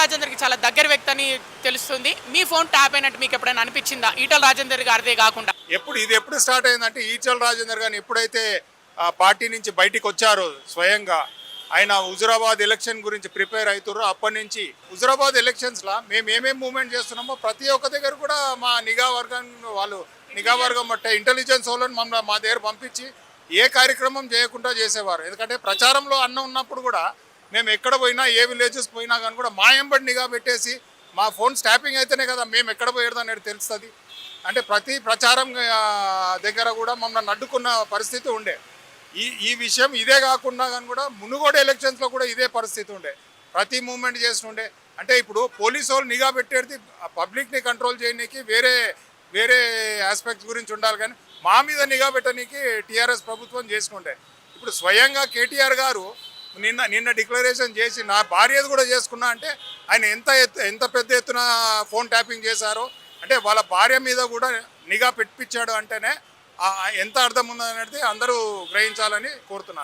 రాజేందర్కి చాలా దగ్గర వ్యక్తి అని తెలుస్తుంది. మీ ఫోన్ ట్యాప్ అయినట్టు మీకు ఎప్పుడైనా అనిపించిందా? ఈటల రాజేందర్ గారిదే కాకుండా ఎప్పుడు స్టార్ట్ అయిందంటే ఈటల రాజేందర్ గారిని ఎప్పుడైతే పార్టీ నుంచి బయటికి వచ్చారో స్వయంగా ఆయన హుజురాబాద్ ఎలక్షన్ గురించి ప్రిపేర్ అవుతారో అప్పటి నుంచి హుజురాబాద్ ఎలక్షన్స్లో మేము ఏమేమి మూవ్మెంట్ చేస్తున్నామో ప్రతి ఒక్క దగ్గర కూడా మా నిఘా వర్గం బట్టే ఇంటెలిజెన్స్ వాళ్ళని మా దగ్గర పంపించి ఏ కార్యక్రమం చేయకుండా చేసేవారు. ఎందుకంటే ప్రచారంలో అన్న ఉన్నప్పుడు కూడా మేము ఎక్కడ పోయినా ఏ విలేజెస్ పోయినా కానీ కూడా మా ఎంబడి నిఘా పెట్టేసి మా ఫోన్ స్టాపింగ్ అయితేనే కదా మేము ఎక్కడ పోయేది అనేది తెలుస్తుంది. అంటే ప్రతి ప్రచారం దగ్గర కూడా మమ్మల్ని అడ్డుకున్న పరిస్థితి ఉండే. ఈ విషయం ఇదే కాకుండా కానీ కూడా మునుగోడు ఎలక్షన్స్లో కూడా ఇదే పరిస్థితి ఉండే. ప్రతి మూమెంట్ చేస్తుండే. అంటే ఇప్పుడు పోలీసు వాళ్ళు నిఘా పెట్టేది పబ్లిక్ని కంట్రోల్ చేయడానికి వేరే ఆస్పెక్ట్స్ గురించి ఉండాలి, కానీ మా మీద నిఘా పెట్టడానికి టీఆర్ఎస్ ప్రభుత్వం చేసుకుంటే ఇప్పుడు స్వయంగా కేటీఆర్ గారు నిన్న డిక్లరేషన్ చేసి నా భార్యది కూడా చేసుకున్నా అంటే ఆయన ఎంత పెద్ద ఎత్తున ఫోన్ ట్యాపింగ్ చేశారో, అంటే వాళ్ళ భార్య మీద కూడా నిఘా పెట్టించాడు అంటేనే ఎంత అర్థం ఉందనేది అందరూ గ్రహించాలని కోరుతున్నాను.